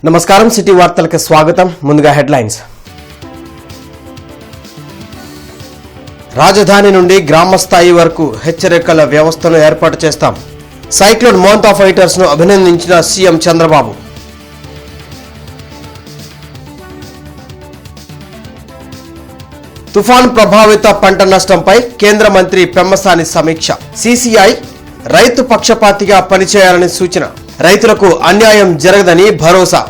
నమస్కారం సిటీ వార్తలకు స్వాగతం. ముందుగా హెడ్లైన్స్. రాజధాని నుండి గ్రామ స్థాయి వరకు హెచ్చరికల వ్యవస్థను ఏర్పాటు చేస్తాం. సైక్లోన్ మోంతా ఫైటర్స్ ను అభినందించిన సీఎం చంద్రబాబు. తుఫాన్ ప్రభావిత పంట నష్టంపై కేంద్ర మంత్రి పెమ్మసాని సమీక్ష. సీసీఐ రైతు పక్షపాతిగా పనిచేయాలని సూచన. రైతులకు అన్యాయం జరగదని భరోసా.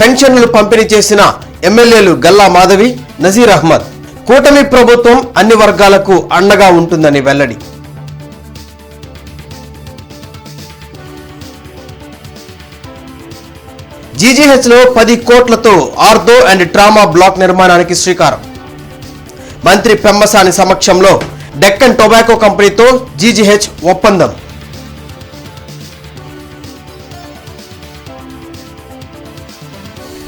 పెన్షన్లు పంపిణీ చేసిన ఎమ్మెల్యేలు గల్లా మాధవి, నజీర్ అహ్మద్. కూటమి ప్రభుత్వం అన్ని వర్గాలకు అండగా ఉంటుందని వెల్లడి. జీజీహెచ్ లో 10 కోట్లతో ఆర్థో అండ్ ట్రామా బ్లాక్ నిర్మాణానికి శ్రీకారం. మంత్రి పెమ్మసాని సమక్షంలో డెక్కన్ టొబాకో కంపెనీతో జీజీహెచ్ ఒప్పందం.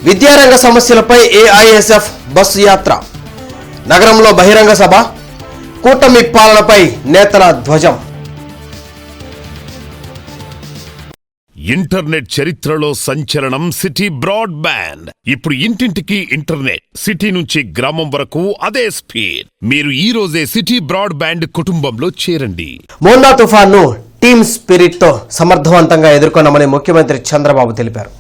విద్యారంగ సమస్యలపై ఏఐఎస్ఎఫ్ బస్సు యాత్ర. నగరంలో బహిరంగ సభ. కూటమి పాలనపై నేతల ధ్వజం. ఇంటర్నెట్ చరిత్రలో సంచలనం సిటీ బ్రాడ్బ్యాండ్. ఇప్పుడు ఇంటింటికి ఇంటర్నెట్, సిటీ నుంచి గ్రామం వరకు అదే స్పీడ్. మీరు ఈ రోజే సిటీ బ్రాడ్బ్యాండ్ కుటుంబంలో చేరండి. మోంతా తుఫాన్ను టీమ్ స్పిరిట్ తో సమర్థవంతంగా ఎదుర్కొన్నామని ముఖ్యమంత్రి చంద్రబాబు తెలిపారు.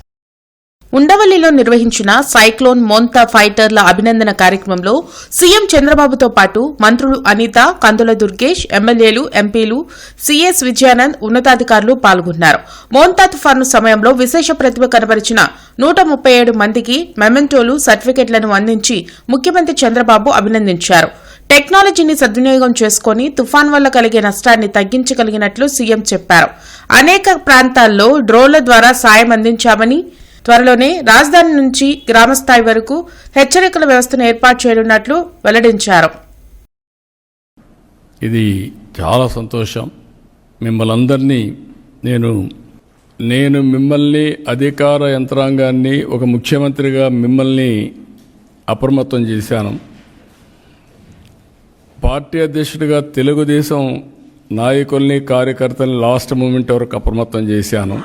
ఉండవల్లిలో నిర్వహించిన సైక్లోన్ మోంతా ఫైటర్ల అభినందన కార్యక్రమంలో సీఎం చంద్రబాబుతో పాటు మంత్రులు అనిత, కందుల దుర్గేష్, ఎమ్మెల్యేలు, ఎంపీలు, సీఎస్ విజయానంద్, ఉన్నతాధికారులు పాల్గొన్నారు. మోంతా తుఫాను సమయంలో విశేష ప్రతిభ కనబరిచిన 137 మందికి మెమెంటోలు, సర్టిఫికెట్లను అందించి ముఖ్యమంత్రి చంద్రబాబు అభినందించారు. టెక్నాలజీని సద్వినియోగం చేసుకుని తుఫాన్ వల్ల కలిగే నష్టాన్ని తగ్గించగలిగినట్లు సీఎం చెప్పారు. అనేక ప్రాంతాల్లో డ్రోన్ల ద్వారా సాయం అందించామని, త్వరలోనే రాజధాని నుంచి గ్రామస్థాయి వరకు హెచ్చరికల వ్యవస్థను ఏర్పాటు చేయనున్నట్లు వెల్లడించారు. ఇది చాలా సంతోషం. మిమ్మల్ని అందరినీ నేను మిమ్మల్ని అధికార యంత్రాంగాన్ని, ఒక ముఖ్యమంత్రిగా మిమ్మల్ని అప్రమత్తం చేశాను. పార్టీ అధ్యక్షుడిగా తెలుగుదేశం నాయకుల్ని, కార్యకర్తల్ని లాస్ట్ మూమెంట్ వరకు అప్రమత్తం చేశాను.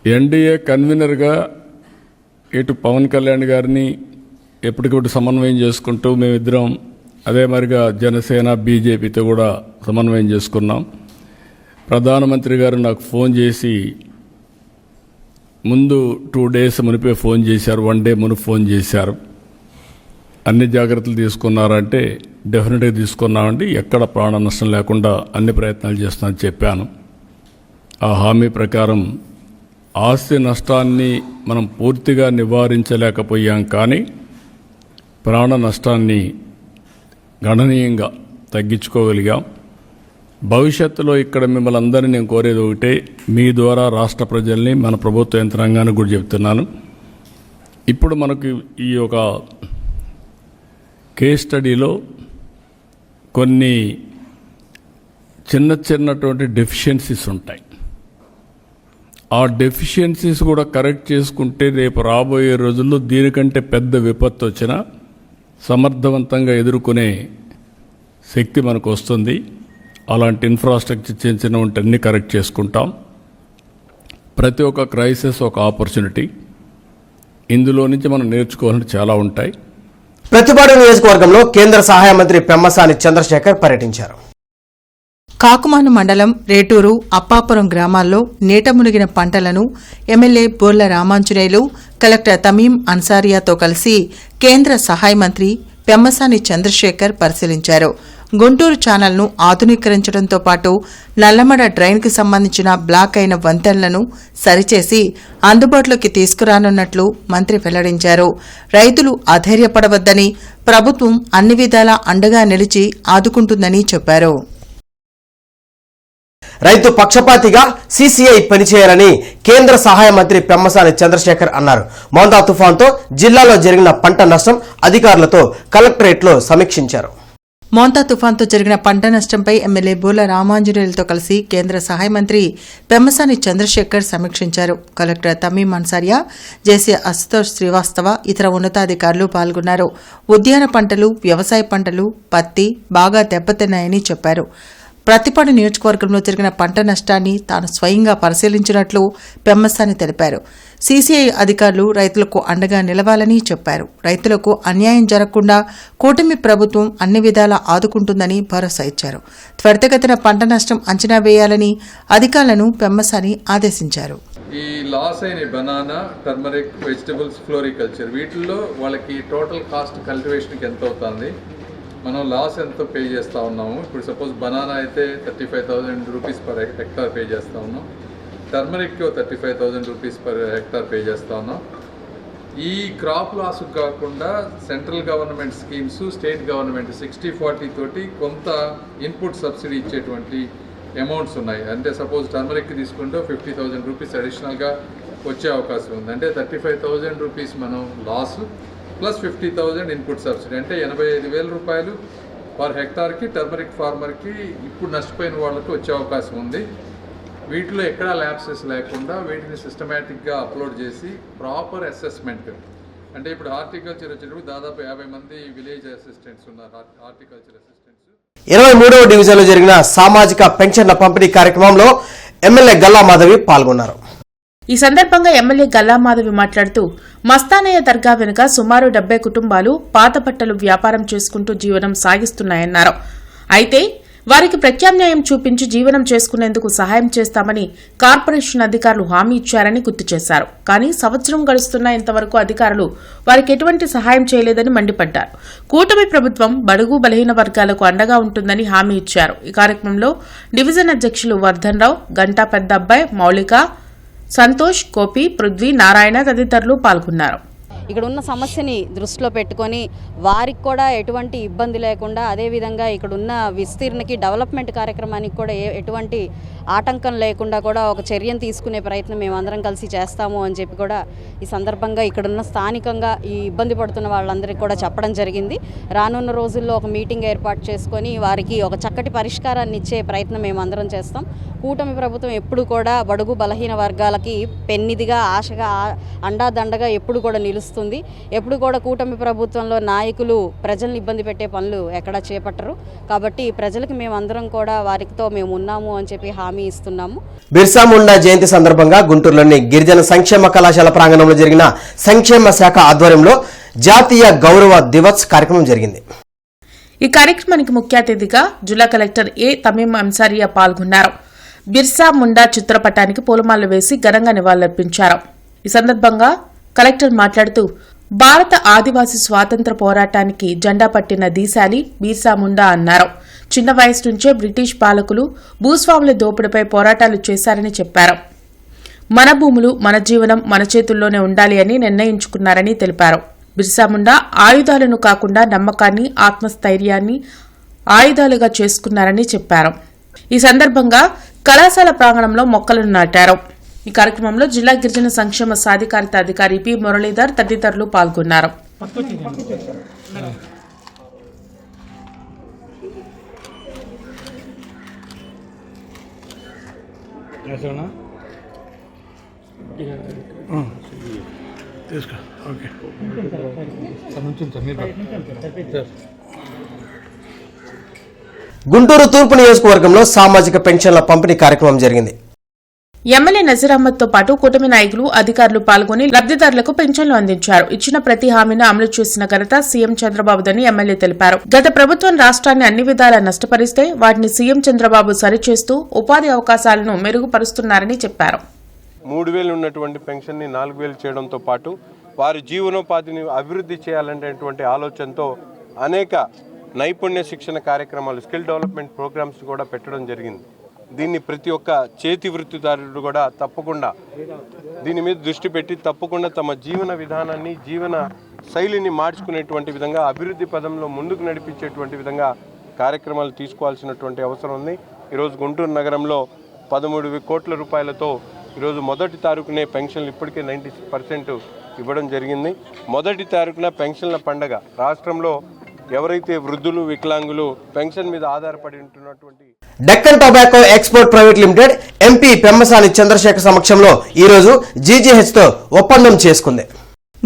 ఎన్డీఏ కన్వీనర్గా ఇటు పవన్ కళ్యాణ్ గారిని ఎప్పటికప్పుడు సమన్వయం చేసుకుంటూ మేమిద్దరం అదే మరిగా జనసేన, బీజేపీతో కూడా సమన్వయం చేసుకున్నాం. ప్రధానమంత్రి గారు నాకు ఫోన్ చేసి ముందు 2 days మునిపే ఫోన్ చేశారు, 1 day మును ఫోన్ చేశారు. అన్ని జాగ్రత్తలు తీసుకున్నారంటే డెఫినెట్గా తీసుకున్నామండి, ఎక్కడ ప్రాణ నష్టం లేకుండా అన్ని ప్రయత్నాలు చేస్తున్నామని చెప్పాను. ఆ హామీ ప్రకారం ఆస్తి నష్టాన్ని మనం పూర్తిగా నివారించలేకపోయాం, కానీ ప్రాణ నష్టాన్ని గణనీయంగా తగ్గించుకోగలిగాం. భవిష్యత్తులో ఇక్కడ మిమ్మల్ని అందరినీ నేను కోరేది ఒకటే, మీ ద్వారా రాష్ట్ర ప్రజల్ని, మన ప్రభుత్వ యంత్రాంగానికి కూడా చెప్తున్నాను. ఇప్పుడు మనకు ఈ ఒక కేస్ స్టడీలో కొన్ని చిన్నటువంటి డెఫిషియన్సీస్ ఉంటాయి. ఆ డెఫిషియన్సీస్ కూడా కరెక్ట్ చేసుకుంటే రేపు రాబోయే రోజుల్లో దీనికంటే పెద్ద విపత్తు వచ్చినా సమర్థవంతంగా ఎదుర్కొనే శక్తి మనకు వస్తుంది. అలాంటి ఇన్ఫ్రాస్ట్రక్చర్ చిన్న అన్ని కరెక్ట్ చేసుకుంటాం. ప్రతి ఒక్క క్రైసిస్ ఒక ఆపర్చునిటీ. ఇందులో నుంచి మనం నేర్చుకోవాలని చాలా ఉంటాయి. ప్రతిపాడు నియోజకవర్గంలో కేంద్ర సహాయ మంత్రి పెమ్మసాని చంద్రశేఖర్ పర్యటించారు. కాకుమాను మండలం రేటూరు, అప్పాపురం గ్రామాల్లో నీట మునిగిన పంటలను ఎమ్మెల్యే బోర్ల రామాంజనేయులు, కలెక్టర్ తమీం అన్సారియాతో కలిసి కేంద్ర సహాయ మంత్రి పెమ్మసాని చంద్రశేఖర్ పరిశీలించారు. గుంటూరు ఛానల్ను ఆధునీకరించడంతో పాటు నల్లమడ డ్రైన్కు సంబంధించిన బ్లాక్ అయిన వంతెనలను సరిచేసి అందుబాటులోకి తీసుకురానున్నట్లు మంత్రి వెల్లడించారు. రైతులు అధైర్యపడవద్దని, ప్రభుత్వం అన్ని విధాలా అండగా నిలిచి ఆదుకుంటుందని చెప్పారు. రైతు పక్షపాతిగా సీసీఐ పనిచేయాలని కేంద్ర సహాయ మంత్రి పెమ్మసాని చంద్రశేఖర్ అన్నారు. మోంతా తుఫాన్తో జిల్లాలో జరిగిన పంట నష్టం అధికారులతో కలెక్టరేట్లో సమీక్షించారు. మోంతా తుఫాన్తో జరిగిన పంట నష్టంపై ఎమ్మెల్యే బోర్ల రామాంజనేయులతో కలిసి కేంద్ర సహాయ మంత్రి పెమ్మసాని చంద్రశేఖర్ సమీక్షించారు. కలెక్టర్ తమీం అన్సారియా, జేసీ అశుతోష్ శ్రీవాస్తవ, ఇతర ఉన్నతాధికారులు పాల్గొన్నారు. ఉద్యాన పంటలు, వ్యవసాయ పంటలు, పత్తి బాగా దెబ్బతిన్నాయని చెప్పారు. ప్రతిపాడు నియోజకవర్గంలో జరిగిన పంట నష్టాన్ని తాను స్వయంగా పరిశీలించినట్లు పెమ్మసాని తెలిపారు. సీసీఐ అధికారులు రైతులకు అండగా నిలవాలని చెప్పారు. రైతులకు అన్యాయం జరగకుండా కూటమి ప్రభుత్వం అన్ని విధాలా ఆదుకుంటుందని భరోసా ఇచ్చారు. త్వరితగతిన పంట నష్టం అంచనా వేయాలని అధికారులను పెమ్మసాని ఆదేశించారు. ఈ లాస్ అయిన బనానా, టర్మరిక్, వెజిటబుల్స్, ఫ్లోరికల్చర్ వీటిల్లో వాళ్ళకి టోటల్ కాస్ట్ కల్టివేషన్కి ఎంత అవుతుంది, మనం లాస్ ఎంత పే చేస్తూ ఉన్నాము. ఇప్పుడు సపోజ్ బనానా అయితే 35,000 రూపీస్ పర్ హెక్టార్ పే చేస్తూ ఉన్నాం, turmeric 35,000 rupees per hectare pay చేస్తూ ఉన్నాం. ఈ క్రాప్ లాస్ కాకుండా central government schemes, state government 60-40 తోటి కొంత ఇన్పుట్ సబ్సిడీ ఇచ్చేటువంటి అమౌంట్స్ ఉన్నాయి. అంటే సపోజ్ టర్మరిక్ తీసుకుంటే 50,000 రూపీస్ అడిషనల్గా వచ్చే అవకాశం ఉంది. అంటే 35,000 రూపీస్ మనం లాస్ ప్లస్ 50,000 ఇన్పుట్ సబ్సిడీ, అంటే 85,000 రూపాయలు పర్ హెక్టార్కి టర్మరిక్ ఫార్మర్కి ఇప్పుడు నష్టపోయిన వాళ్ళకి వచ్చే అవకాశం ఉంది. వీటిలో ఎక్కడా ల్యాప్సెస్ లేకుండా వీటిని సిస్టమేటిక్గా అప్లోడ్ చేసి ప్రాపర్ అసెస్మెంట్, అంటే ఇప్పుడు హార్టికల్చర్ వచ్చేటప్పుడు దాదాపు 50 మంది విలేజ్ అసిస్టెంట్స్ ఉన్నారు, హార్టికల్చర్ అసిస్టెంట్స్. 23వ డివిజన్లో జరిగిన సామాజిక పెన్షన్ల పంపిణీ కార్యక్రమంలో ఎమ్మెల్యే గల్లా మాధవి పాల్గొన్నారు. ఈ సందర్భంగా ఎమ్మెల్యే గల్లా మాధవి మాట్లాడుతూ మస్తానయ్య దర్గా వెనుక సుమారు 70 కుటుంబాలు పాత బట్టలు వ్యాపారం చేసుకుంటూ జీవనం సాగిస్తున్నాయన్నారు. అయితే వారికి ప్రత్యామ్నాయం చూపించి జీవనం చేసుకునేందుకు సహాయం చేస్తామని కార్పొరేషన్ అధికారులు హామీ ఇచ్చారని గుర్తు చేశారు. కానీ సంవత్సరం గడుస్తున్నా ఇంతవరకు అధికారులు వారికి ఎటువంటి సహాయం చేయలేదని మండిపడ్డారు. కూటమి ప్రభుత్వం బడుగు బలహీన వర్గాలకు అండగా ఉంటుందని హామీ ఇచ్చారు. ఈ కార్యక్రమంలో డివిజన్ అధ్యక్షులు వర్ధన్ రావు, గంటా పెద్దబ్బాయి, మౌలిక, సంతోష్, గోపి, పృథ్వీ, నారాయణ తదితరులు పాల్గొన్నారు. ఇక్కడ ఉన్న సమస్యని దృష్టిలో పెట్టుకొని వారికి కూడా ఎటువంటి ఇబ్బంది లేకుండా, అదేవిధంగా ఇక్కడ ఉన్న విస్తీర్ణకి డెవలప్మెంట్ కార్యక్రమానికి కూడా ఎటువంటి ఆటంకం లేకుండా కూడా ఒక చర్యను తీసుకునే ప్రయత్నం మేమందరం కలిసి చేస్తాము అని చెప్పి కూడా ఈ సందర్భంగా ఇక్కడున్న స్థానికంగా ఈ ఇబ్బంది పడుతున్న వాళ్ళందరికీ కూడా చెప్పడం జరిగింది. రానున్న రోజుల్లో ఒక మీటింగ్ ఏర్పాటు చేసుకొని వారికి ఒక చక్కటి పరిష్కారాన్ని ఇచ్చే ప్రయత్నం మేమందరం చేస్తాం. కూటమి ప్రభుత్వం ఎప్పుడు కూడా బడుగు బలహీన వర్గాలకి పెన్నిదిగా, ఆశగా, అండాదండగా ఎప్పుడు కూడా నిలుస్తుంది. ఎప్పుడు కూడా కూటమి ప్రభుత్వంలో నాయకులు ప్రజల్ని ఇబ్బంది పెట్టే పనులు ఎక్కడా చేపట్టరు. కాబట్టి ప్రజలకు మేమందరం కూడా వారితో మేము ఉన్నాము అని చెప్పి హామీ ఇస్తున్నాము. బిర్సా ముండా జయంతి సందర్భంగా గుంటూరులోని గిరిజన సంక్షేమ కళాశాల ప్రాంగణంలో జరిగిన సంక్షేమ శాఖ ఆధ్వర్యంలో జాతీయ గౌరవ దివస్ కార్యక్రమం జరిగింది. ఈ కార్యక్రమానికి ముఖ్య అతిథిగా జిల్లా కలెక్టర్ ఏ తమీం అన్సారియా పాల్గొన్నారు. బిర్సా ముండా చిత్రపటానికి పూలమాలలు వేసి ఘనంగా నివాళులర్పించారు. ఈ సందర్భంగా కలెక్టర్ మాట్లాడుతూ భారత ఆదివాసీ స్వాతంత్ర పోరాటానికి జెండా పట్టిన దీశాలి బిర్సా ముండా అన్నారు. చిన్న వయసు నుంచే బ్రిటిష్ పాలకులు భూస్వాముల దోపిడీపై పోరాటాలు చేశారని చెప్పారు. మన భూములు, మన జీవనం మన చేతుల్లోనే ఉండాలి అని నిర్ణయించుకున్నారని తెలిపారు. బిర్సా ముండా ఆయుధాలను కాకుండా నమ్మకాన్ని, ఆత్మస్థైర్యాన్ని ఆయుధాలుగా చేసుకున్నారని చెప్పారు. ఈ సందర్భంగా కళాశాల ప్రాంగణంలో మొక్కలను నాటారు. ఈ కార్యక్రమంలో జిల్లా గిరిజన సంక్షేమ సాధికారిత అధికారి పి మురళీధర్ తదితరులు పాల్గొన్నారు. గుంటూరు తూర్పు నియోజకవర్గంలో సామాజిక పెన్షన్ల పంపిణీ కార్యక్రమం జరిగింది. ఎమ్మెల్యే నజీర్ అహ్మద్ తో పాటు కూటమి నాయకులు, అధికారులు పాల్గొని లబ్దిదారులకు పెన్షన్లు అందించారు. ఇచ్చిన ప్రతి హామీని అమలు చేసిన ఘనత సీఎం చంద్రబాబుదని ఎమ్మెల్యే తెలిపారు. గత ప్రభుత్వం రాష్ట్రాన్ని అన్ని విధాలా నష్టపరిస్తే వాటిని సీఎం చంద్రబాబు సరిచేస్తూ ఉపాధి అవకాశాలను మెరుగుపరుస్తున్నారని చెప్పారు. 3,000 ఉన్నటువంటి పెన్షన్ని 4,000 చేయడంతో పాటు వారి జీవనోపాధిని అభివృద్ధి చేయాలనేటువంటి ఆలోచనతో అనేక నైపుణ్య శిక్షణ కార్యక్రమాలు, స్కిల్ డెవలప్మెంట్ ప్రోగ్రామ్స్ కూడా పెట్టడం జరిగింది. దీన్ని ప్రతి ఒక్క చేతి వృత్తిదారుడు కూడా తప్పకుండా దీని మీద దృష్టి పెట్టి తప్పకుండా తమ జీవన విధానాన్ని, జీవన శైలిని మార్చుకునేటువంటి విధంగా, అభివృద్ధి పదంలో ముందుకు నడిపించేటువంటి విధంగా కార్యక్రమాలు తీసుకోవాల్సినటువంటి అవసరం ఉంది. ఈరోజు గుంటూరు నగరంలో 13 కోట్ల రూపాయలతో ఈరోజు మొదటి తారీఖునే పెన్షన్లు ఇప్పటికే 96% ఇవ్వడం జరిగింది. మొదటి తారీఖున పెన్షన్ల పండగ. రాష్ట్రంలో ఎవరైతే వృద్ధులు, వికలాంగులు పెన్షన్ మీద ఆధారపడి ఉంటున్నటువంటి Deccan tobacco export private limited MP Pemmasani Chandrasekhar సమక్షంలో ఈరోజు జీజీహెచ్ తో ఒప్పందం చేసుకుంది.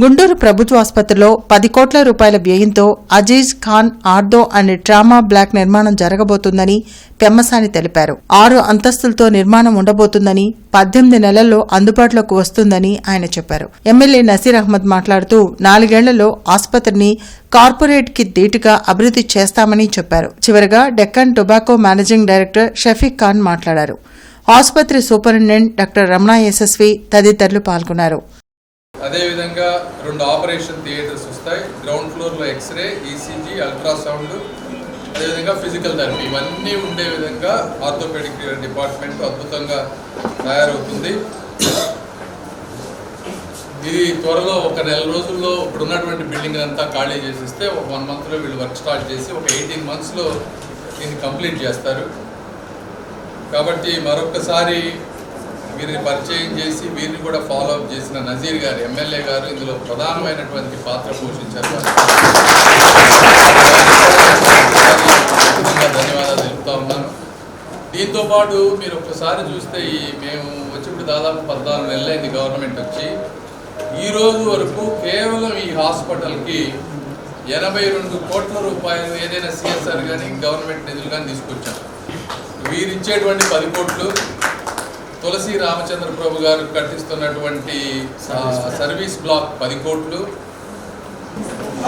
గుంటూరు ప్రభుత్వ ఆసుపత్రిలో 10 కోట్ల రూపాయల వ్యయంతో Aziz Khan ortho and trauma block నిర్మాణం జరగబోతుందని పెమ్మసాని తెలిపారు. 6 అంతస్తులతో నిర్మాణం ఉండబోతుందని, 18 నెలల్లో అందుబాటులోకి వస్తుందని ఆయన చెప్పారు. ఎమ్మెల్యే నసీర్ అహ్మద్ మాట్లాడుతూ 4 ఏళ్లలో ఆసుపత్రిని కార్పొరేట్ కి ధీటుగా అభివృద్ధి చేస్తామని చెప్పారు. చివరగా Deccan tobacco managing director Shafiq Khan మాట్లాడారు. ఆసుపత్రి సూపరింటెండెంట్ డాక్టర్ రమణ యశస్వి తదితరులు పాల్గొన్నారు. అదేవిధంగా 2 ఆపరేషన్ థియేటర్స్ వస్తాయి. గ్రౌండ్ ఫ్లోర్లో ఎక్స్రే, ఈసీజీ, అల్ట్రాసౌండ్, అదేవిధంగా ఫిజికల్ థెరపీ ఇవన్నీ ఉండే విధంగా ఆర్థోపెడిక్ డిపార్ట్మెంట్ అద్భుతంగా తయారవుతుంది. ఇది త్వరలో ఒక 1 నెల రోజుల్లో ఇప్పుడు ఉన్నటువంటి బిల్డింగ్ అంతా ఖాళీ చేసిస్తే 1 మంత్లో వీళ్ళు వర్క్ స్టార్ట్ చేసి ఒక 18 మంత్స్లో దీన్ని కంప్లీట్ చేస్తారు. కాబట్టి మరొకసారి వీరిని పరిచయం చేసి వీరిని కూడా ఫాలో అప్ చేసిన నజీర్ గారు, ఎమ్మెల్యే గారు ఇందులో ప్రధానమైనటువంటి పాత్ర పోషించారు. ధన్యవాదాలు తెలుపుతా ఉన్నాను. దీంతోపాటు మీరు ఒక్కసారి చూస్తే మేము వచ్చినప్పుడు దాదాపు 14 నెలలైంది గవర్నమెంట్ వచ్చి. ఈ రోజు వరకు కేవలం ఈ హాస్పిటల్కి 82 కోట్ల రూపాయలు ఏదైనా సిఎస్ఆర్ కానీ గవర్నమెంట్ నిధులు కానీ తీసుకొచ్చాం. వీరిచ్చేటువంటి 10 కోట్లు, తులసి రామచంద్ర ప్రభు గారు కట్టిస్తున్నటువంటి సర్వీస్ బ్లాక్ 10 కోట్లు.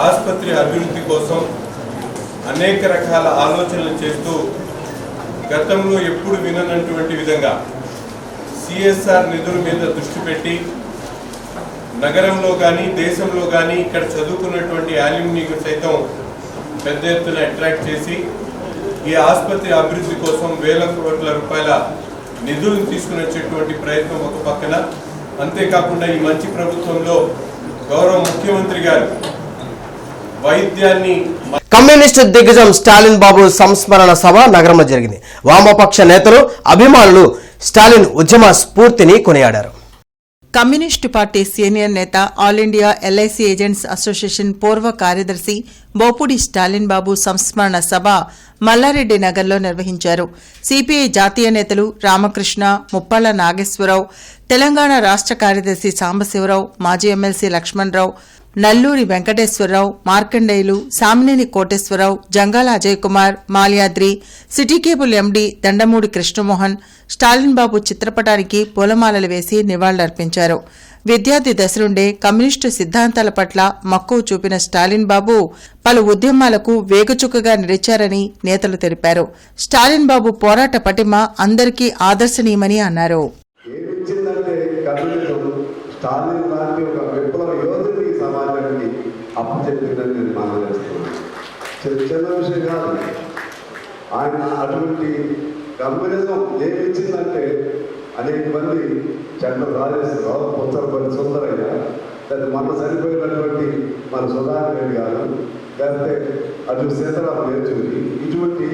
ఆసుపత్రి అభివృద్ధి కోసం అనేక రకాల ఆలోచనలు చేస్తూ గతంలో ఎప్పుడు విననటువంటి విధంగా సిఎస్ఆర్ నిధుల మీద దృష్టి పెట్టి నగరంలో కానీ దేశంలో కానీ ఇక్కడ చదువుకున్నటువంటి యాల్యూమినీకు సైతం పెద్ద ఎత్తున అట్రాక్ట్ చేసి ఈ ఆసుపత్రి అభివృద్ధి కోసం వేల కోట్ల రూపాయల నిధులను తీసుకుని వచ్చేటువంటి ప్రయత్నం ఒక పక్కన, అంతేకాకుండా ఈ మంచి ప్రభుత్వంలో గౌరవ ముఖ్యమంత్రి గారు వైద్యాన్ని. కమ్యూనిస్టు దిగ్గజం స్టాలిన్ బాబు సంస్మరణ సభ నగరంలో జరిగింది. వామపక్ష నేతలు, అభిమానులు స్టాలిన్ ఉద్యమ స్ఫూర్తిని కొనియాడారు. కమ్యూనిస్టు పార్టీ సీనియర్ నేత, all India LIC agents association పూర్వ కార్యదర్శి బోపుడి స్టాలిన్ బాబు సంస్మరణ సభ మల్లారెడ్డి నగర్లో నిర్వహించారు. సిపిఐ జాతీయ నేతలు రామకృష్ణ, ముప్పాళ్ల నాగేశ్వరరావు, తెలంగాణ రాష్ట్ర కార్యదర్శి సాంబశివరావు, మాజీ MLC Lakshmanarao, Nalluri Venkateswararao, Markandeyulu, Samineni Koteswararao, Jangala Ajay Kumar, Malyadri, City Cable MD Dandamudi Krishnamohan Stalin Babu చిత్రపటానికి పూలమాలలు వేసి నివాళులర్పించారు. విద్యార్థి దశ నుండే కమ్యూనిస్టు సిద్ధాంతాల పట్ల మక్కువ చూపిన స్టాలిన్ బాబు పలు ఉద్యమాలకు వేగుచుక్కగా నిలిచారని నేతలు తెలిపారు. స్టాలిన్ బాబు పోరాట పటిమ అందరికీ ఆదర్శనీయమని అన్నారు. స్టాలిన్ లాంటి ఒక విప్లవ యోధుడికి సమాజానికి అప్పచెప్పిందని నేను మనం చేస్తున్నాను. చిన్న విషయం కాదు. ఆయన అటువంటి కమ్యూనిజం ఏమిచ్చిందంటే అనేక మంది చంద్ర రాజేశ్వరరావు, పుచ్చలపల్లి సుందరయ్య, లేదా మన చనిపోయినటువంటి మన సుధాకర్ రెడ్డి గారు, లేకపోతే అటు సీతారాం యేచూరి, ఇటువంటి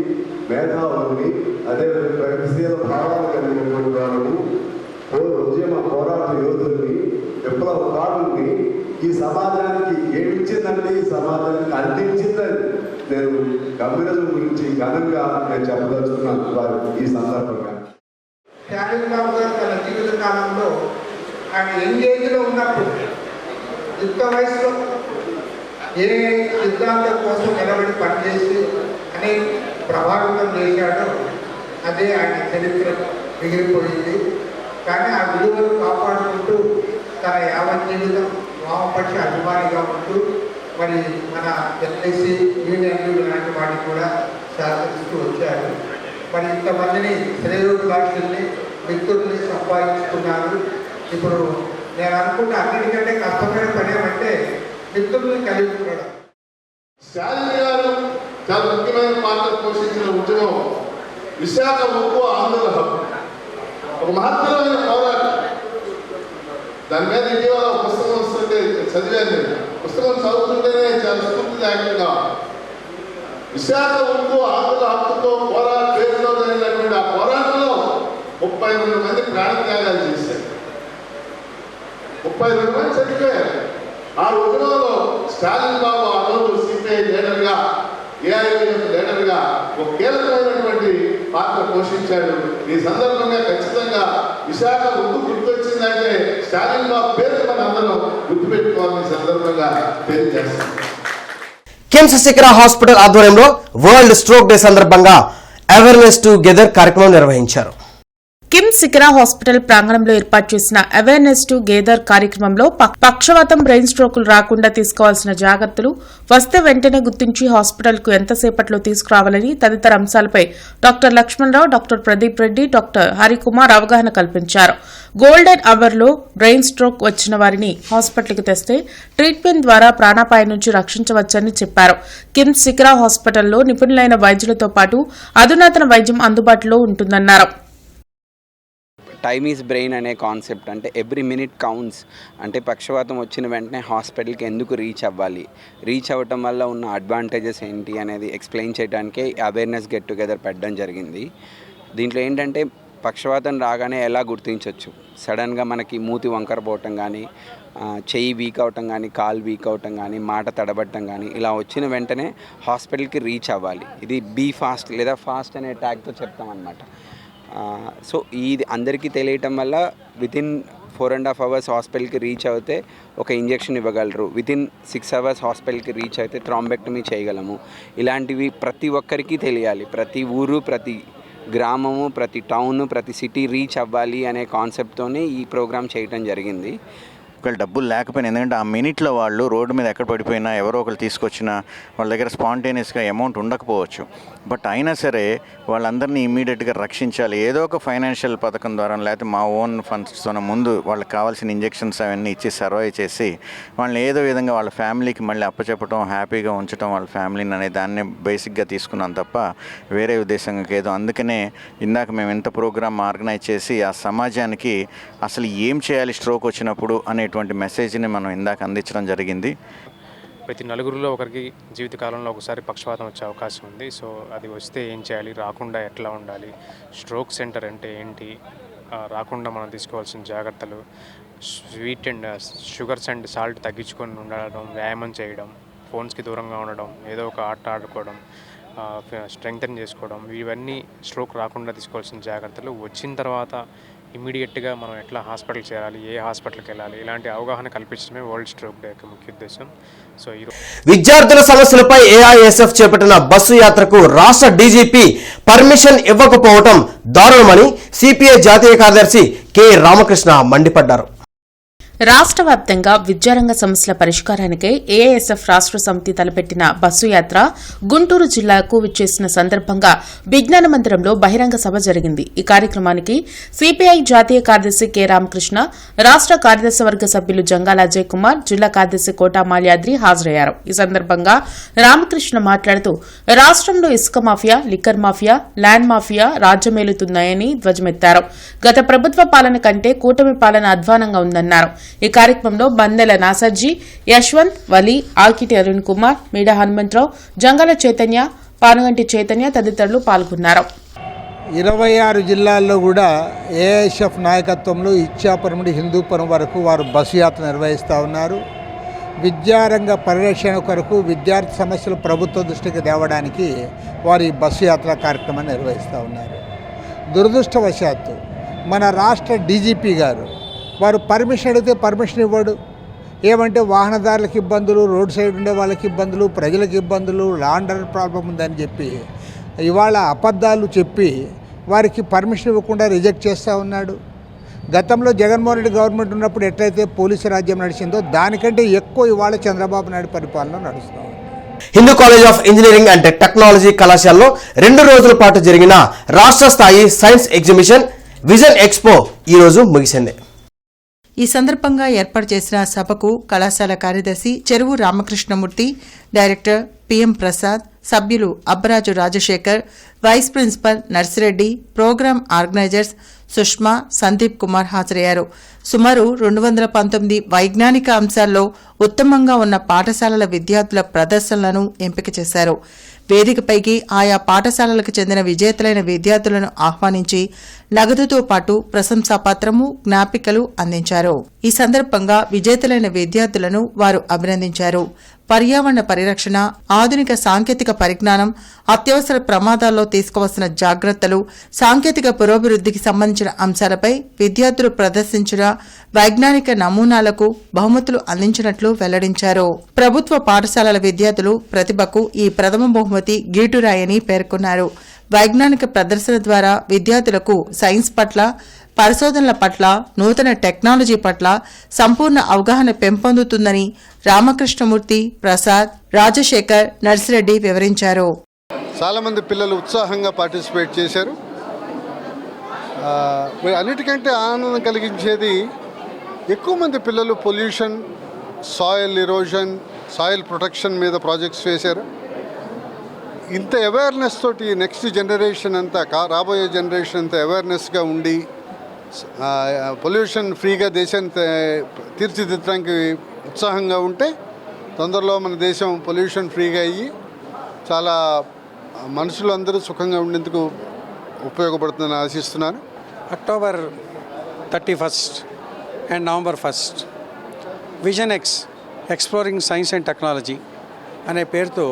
మేధావులని, అదేవిధంగా ప్రగతిశీల భావాలు కలిగినటువంటి వాళ్ళని, ఉద్యమ పోరాట యోధుల్ని, విప్లవకారుల్ని ఈ సమాజానికి ఏమిచ్చిందంటే ఈ సమాజానికి అందించిందని నేను కమ్యూనిజం గురించి ఘనంగా నేను చెప్పదలుచుకున్నాను వారు ఈ సందర్భంగా. స్టాలిన్ బాబు గారు తన జీవిత కాలంలో ఆయన ఎంగేజ్లో ఉన్నప్పుడు యుక్త వయసులో ఏ సిద్ధాంతం కోసం నిలబడి పనిచేసి అనేక ప్రభావితం చేశాడో అదే ఆయన చరిత్ర మిగిలిపోయింది. కానీ ఆ విలువలు కాపాడుకుంటూ తన యావత్ జీవితం వామపక్ష అభిమానిగా ఉంటూ మరి మన ఎల్ఐసి యూనియన్లు లాంటి వాటిని కూడా సహకరిస్తూ వచ్చారు. మరి ఇంతమందిని శ్రేయోభిలాషుల్ని, మిత్రుల్ని సంపాదించుకున్నారు. ఇప్పుడు నేను అనుకుంటే అన్నిటికంటే కష్టమైన పని ఏమంటే మిత్రుల్ని కలిగి ఉండడం. స్టాలిన్ గారు చాలా ముఖ్యమైన పాత్ర పోషించిన ఉద్యమం విశాఖ ఉక్కు ఆందోళన, ఒక మహత్తరమైన పోరాటం. దాని మీద ఇటీవల పుస్తకం వస్తుంటే చదివాను. నేను పుస్తకం చదువుతుంటేనే చాలా స్ఫూర్తిదాయకంగా విశాఖ ఉక్కు ఆందోళన హక్కుతో పేరుతో జరిగినటువంటి ఆ పోరాటంలో 32 మంది ప్రాణత్యాగాలు చేశారు. 32 మంది చనిపోయారు. ఆ ఉద్యమంలో స్టాలిన్ బాబు ఆ రోజు సిపిఐ లీడర్గా, ఏఐఎఫ్ లీడర్గా ఒక కీలకమైనటువంటి పాత్ర పోషించాడు. ఈ సందర్భంగా ఖచ్చితంగా విశాఖ ఉక్కు గుర్తొచ్చిందంటే స్టాలిన్ బాబు పేరు మన అందరం గుర్తుపెట్టుకోవాలని సందర్భంగా తెలియజేస్తాం. కిమ్స్ శిఖర హాస్పిటల్ ఆధ్వర్యంలో వరల్డ్ స్ట్రోక్ డే సందర్భంగా అవేర్నెస్ టుగెదర్ కార్యక్రమం నిర్వహించారు. కిమ్స్ శిఖర హాస్పిటల్ ప్రాంగణంలో ఏర్పాటు చేసిన అవేర్నెస్ టుగెదర్ కార్యక్రమంలో పక్షవాతం, బ్రెయిన్ స్ట్రోకులు రాకుండా తీసుకోవాల్సిన జాగ్రత్తలు, వస్తే వెంటనే గుర్తించి హాస్పిటల్కు ఎంతసేపట్లో తీసుకురావాలని తదితర అంశాలపై doctor Lakshmanarao, doctor Pradeep Reddy, doctor Harikumar అవగాహన కల్పించారు. గోల్డెన్ అవర్లో బ్రెయిన్ స్ట్రోక్ వచ్చిన వారిని హాస్పిటల్కి తెస్తే ట్రీట్మెంట్ ద్వారా ప్రాణాపాయం నుంచి రక్షించవచ్చని చెప్పారు. కిమ్స్ శిఖర హాస్పిటల్లో నిపుణులైన వైద్యులతో పాటు అధునాతన వైద్యం అందుబాటులో ఉంటుందన్నారు. టైమ్ ఈజ్ బ్రెయిన్ అనే కాన్సెప్ట్, అంటే ఎవ్రీ మినిట్ కౌంట్స్. అంటే పక్షవాతం వచ్చిన వెంటనే హాస్పిటల్కి ఎందుకు రీచ్ అవ్వాలి, రీచ్ అవ్వటం వల్ల ఉన్న అడ్వాంటేజెస్ ఏంటి అనేది ఎక్స్ప్లెయిన్ చేయడానికే అవేర్నెస్ గెట్ టుగెదర్ పెట్టడం జరిగింది. దీంట్లో ఏంటంటే పక్షవాతం రాగానే ఎలా గుర్తించవచ్చు, సడన్గా మనకి మూతి వంకర పోవటం కానీ, చెయ్యి వీక్ అవటం కానీ, కాలు వీక్ అవటం కానీ, మాట తడబట్టడం కానీ, ఇలా వచ్చిన వెంటనే హాస్పిటల్కి రీచ్ అవ్వాలి. ఇది బీ ఫాస్ట్ లేదా ఫాస్ట్ అనే ట్యాగ్తో చెప్తామన్నమాట. సో ఇది అందరికీ తెలియటం వల్ల వితిన్ 4.5 hours హాస్పిటల్కి రీచ్ అయితే ఒక ఇంజెక్షన్ ఇవ్వగలరు. వితిన్ 6 hours హాస్పిటల్కి రీచ్ అయితే థ్రాంబెక్టమీ చేయగలము. ఇలాంటివి ప్రతి ఒక్కరికి తెలియాలి. ప్రతి ఊరు, ప్రతి గ్రామము, ప్రతి టౌన్, ప్రతి సిటీ రీచ్ అవ్వాలి అనే కాన్సెప్ట్తోనే ఈ ప్రోగ్రామ్ చేయటం జరిగింది. ఒకవేళ డబ్బులు లేకపోయినా, ఎందుకంటే ఆ మినిట్లో వాళ్ళు రోడ్డు మీద ఎక్కడ పడిపోయినా ఎవరో ఒకరు తీసుకొచ్చినా వాళ్ళ దగ్గర స్పాంటేనియస్గా అమౌంట్ ఉండకపోవచ్చు. బట్ అయినా సరే వాళ్ళందరినీ ఇమీడియట్గా రక్షించాలి. ఏదో ఒక ఫైనాన్షియల్ పథకం ద్వారా, లేకపోతే మా ఓన్ ఫండ్స్తో ముందు వాళ్ళకి కావాల్సిన ఇంజెక్షన్స్ అవన్నీ ఇచ్చి సర్వైవ్ చేసి వాళ్ళని ఏదో విధంగా వాళ్ళ ఫ్యామిలీకి మళ్ళీ అప్పచెప్పడం, హ్యాపీగా ఉంచడం వాళ్ళ ఫ్యామిలీని అనే దాన్ని బేసిక్గా తీసుకున్నాం తప్ప వేరే ఉద్దేశంగా ఏదో. అందుకనే ఇందాక మేము ఇంత ప్రోగ్రామ్ ఆర్గనైజ్ చేసి ఆ సమాజానికి అసలు ఏం చేయాలి స్ట్రోక్ వచ్చినప్పుడు అనేటువంటి మెసేజ్ని మనం ఇందాక అందించడం జరిగింది. ప్రతి నలుగురిలో ఒకరికి జీవితకాలంలో ఒకసారి పక్షవాతం వచ్చే అవకాశం ఉంది. సో అది వస్తే ఏం చేయాలి, రాకుండా ఎట్లా ఉండాలి, స్ట్రోక్ సెంటర్ అంటే ఏంటి, రాకుండా మనం తీసుకోవాల్సిన జాగ్రత్తలు, sweet and sugars and salt తగ్గించుకొని ఉండడం, వ్యాయామం చేయడం, ఫోన్స్కి దూరంగా ఉండడం, ఏదో ఒక ఆట ఆడుకోవడం, స్ట్రెంగ్తన్ చేసుకోవడం, ఇవన్నీ స్ట్రోక్ రాకుండా తీసుకోవాల్సిన జాగ్రత్తలు. వచ్చిన తర్వాత ఇమీడియట్గా మనం ఎట్లా హాస్పిటల్ చేరాలి, ఏ హాస్పిటల్కి వెళ్ళాలి, ఇలాంటి అవగాహన కల్పించడమే వరల్డ్ స్ట్రోక్ డే యొక్క ముఖ్య ఉద్దేశం. సో విద్యార్థుల సమస్యలపై ఏఐఎస్ఎఫ్ చేపట్టిన బస్సు యాత్రకు రాష్ట్ర డీజీపీ పర్మిషన్ ఇవ్వకపోవడం దారుణమని సిపిఐ జాతీయ కార్యదర్శి కె రామకృష్ణ మండిపడ్డారు. రాష్ట్ర వ్యాప్తంగా విద్యారంగ సమస్యల పరిష్కారానికై ఏఐఎస్ఎఫ్ రాష్ట్ర సమితి తలపెట్టిన బస్సు యాత్ర గుంటూరు జిల్లాకు విచ్చేసిన సందర్భంగా విజ్ఞాన మందిరంలో బహిరంగ సభ జరిగింది. ఈ కార్యక్రమానికి సిపిఐ జాతీయ కార్యదర్శి కె రామకృష్ణ, రాష్ట్ర కార్యదర్శి వర్గ సభ్యులు జంగాల అజయ్ కుమార్, జిల్లా కార్యదర్శి కోటా మాల్యాద్రి హాజరయ్యారు. ఈ సందర్భంగా రామకృష్ణ మాట్లాడుతూ రాష్ట్రంలో ఇసుక mafia, liquor mafia, land mafia రాజ్యమేలుతున్నాయని ధ్వజమెత్తారు. గత ప్రభుత్వ పాలన కంటే కూటమి పాలన అధ్వానంగా ఉందన్నారు. ఈ కార్యక్రమంలో బందెల నాసర్జీ, యశ్వంత్, వలి, ఆకిటి అరుణ్ కుమార్, మీడ హనుమంతరావు, జంగాల చైతన్య, పానుగంటి చైతన్య తదితరులు పాల్గొన్నారు. 26 జిల్లాల్లో కూడా ఏఐఎస్ఎఫ్ నాయకత్వంలో ఇచ్చాపురం నుండి హిందూపురం వరకు వారు బస్సు యాత్ర నిర్వహిస్తూ ఉన్నారు. విద్యారంగ పరిరక్షణ కొరకు విద్యార్థి సమస్యలు ప్రభుత్వ దృష్టికి తేవడానికి వారు ఈ బస్సు యాత్ర కార్యక్రమాన్ని నిర్వహిస్తూ ఉన్నారు. దురదృష్టవశాత్తు మన రాష్ట్ర డీజీపీ గారు వారు పర్మిషన్ అడిగితే పర్మిషన్ ఇవ్వడు. ఏమంటే వాహనదారులకు ఇబ్బందులు, రోడ్ సైడ్ ఉండే వాళ్ళకి ఇబ్బందులు, ప్రజలకు ఇబ్బందులు, లా అండ్ ఆర్డర్ ప్రాబ్లం ఉందని చెప్పి ఇవాళ అబద్ధాలు చెప్పి వారికి పర్మిషన్ ఇవ్వకుండా రిజెక్ట్ చేస్తూ ఉన్నాడు. గతంలో జగన్మోహన్ రెడ్డి గవర్నమెంట్ ఉన్నప్పుడు ఎట్లయితే పోలీసు రాజ్యం నడిచిందో దానికంటే ఎక్కువ ఇవాళ చంద్రబాబు నాయుడు పరిపాలన నడుస్తూ ఉంది. Hindu college of engineering and technology కళాశాలలో 2 రోజుల పాటు జరిగిన రాష్ట్ర స్థాయి సైన్స్ ఎగ్జిబిషన్ విజన్ ఎక్స్పో ఈ రోజు ముగిసింది. ఈ సందర్భంగా ఏర్పాటు చేసిన సభకు కళాశాల కార్యదర్శి చెరువు రామకృష్ణమూర్తి, డైరెక్టర్ పిఎం ప్రసాద్, సభ్యులు Abbaraju Rajasekhar, vice principal Narsireddy, programme organisers Sushma, Sandeep Kumar హాజరయ్యారు. సుమారు 219 వైజ్ఞానిక అంశాల్లో ఉత్తమంగా ఉన్న పాఠశాలల విద్యార్థుల ప్రదర్శనలను ఎంపిక చేశారు. వేదికపైకి ఆయా పాఠశాలలకు చెందిన విజేతలైన విద్యార్థులను ఆహ్వానించి నగదుతో పాటు ప్రశంసాపత్రము, జ్ఞాపికలు అందించారు. ఈ సందర్భంగా విజేతలైన విద్యార్థులను వారు అభినందించారు. పర్యావరణ పరిరక్షణ, ఆధునిక సాంకేతిక పరిజ్ఞానం, అత్యవసర ప్రమాదాల్లో తీసుకోవాల్సిన జాగ్రత్తలు, సాంకేతిక పురోభివృద్ధికి సంబంధించిన అంశాలపై విద్యార్థులు ప్రదర్శించిన వైజ్ఞానిక నమూనాలకు బహుమతులు అందించినట్లు వెల్లడించారు. ప్రభుత్వ పాఠశాలల విద్యార్థులు ప్రతిభకు ఈ ప్రథమ బహుమతి గీటురాయని పేర్కొన్నారు. వైజ్ఞానిక ప్రదర్శన ద్వారా విద్యార్థులకు సైన్స్ పట్ల, పరిశోధనల పట్ల, నూతన టెక్నాలజీ పట్ల సంపూర్ణ అవగాహన పెంపొందుతుందని రామకృష్ణమూర్తి, ప్రసాద్, రాజశేఖర్, నర్సిరెడ్డి వివరించారు. చాలామంది పిల్లలు ఉత్సాహంగా పార్టిసిపేట్ చేశారు. అన్నిటికంటే ఆనందం కలిగించేది ఎక్కువ మంది పిల్లలు pollution, soil erosion, soil protection మీద ప్రాజెక్ట్స్ వేశారు. ఇంత అవేర్నెస్ తోటి నెక్స్ట్ జనరేషన్ అంతా, రాబోయే జనరేషన్ అంతా అవేర్నెస్గా ఉండి పొల్యూషన్ ఫ్రీగా దేశాన్ని తీర్చిదిద్దడానికి ఉత్సాహంగా ఉంటే తొందరలో మన దేశం పొల్యూషన్ ఫ్రీగా అయ్యి చాలా మనుషులందరూ సుఖంగా ఉండేందుకు ఉపయోగపడుతుందని ఆశిస్తున్నాను. October 31 and November 1 vision X exploring science and technology అనే పేరుతో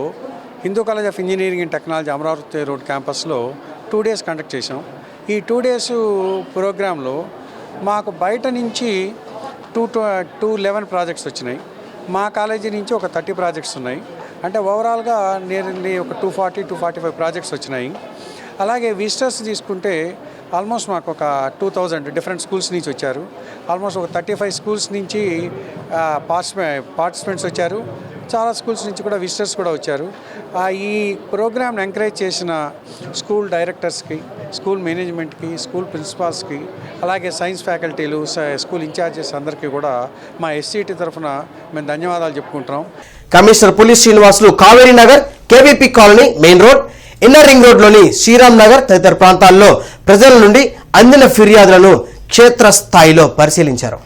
Hindu college of engineering and technology Amaravati road క్యాంపస్లో 2 days కండక్ట్ చేసాం. ఈ 2 days ప్రోగ్రాంలో మాకు బయట నుంచి 211 ప్రాజెక్ట్స్ వచ్చినాయి. మా కాలేజీ నుంచి ఒక 30 ప్రాజెక్ట్స్ ఉన్నాయి. అంటే ఓవరాల్గా నియర్లీ ఒక 240-245 ప్రాజెక్ట్స్ వచ్చినాయి. అలాగే విజిటర్స్ తీసుకుంటే ఆల్మోస్ట్ మాకు ఒక 2000 డిఫరెంట్ స్కూల్స్ నుంచి వచ్చారు. ఆల్మోస్ట్ ఒక 35 స్కూల్స్ నుంచి పార్టిసిపెంట్స్ వచ్చారు. చాలా స్కూల్స్ నుంచి కూడా విజిటర్స్ కూడా వచ్చారు. ఈ ప్రోగ్రామ్ని ఎంకరేజ్ చేసిన స్కూల్ డైరెక్టర్స్కి, స్కూల్ మేనేజ్మెంట్కి, స్కూల్ ప్రిన్సిపాల్స్కి, అలాగే సైన్స్ ఫ్యాకల్టీలు, స్కూల్ ఇన్ఛార్జెస్ అందరికీ కూడా మా ఎస్సీటీ తరఫున మేము ధన్యవాదాలు చెప్పుకుంటున్నాం. Commissioner Puli Srinivasulu Kaveri Nagar, KVP colony, main road, inner ring రోడ్లోని శ్రీరామ్ నగర్ తదితర ప్రాంతాల్లో ప్రజల నుండి అందిన ఫిర్యాదులను క్షేత్రస్థాయిలో పరిశీలించారు.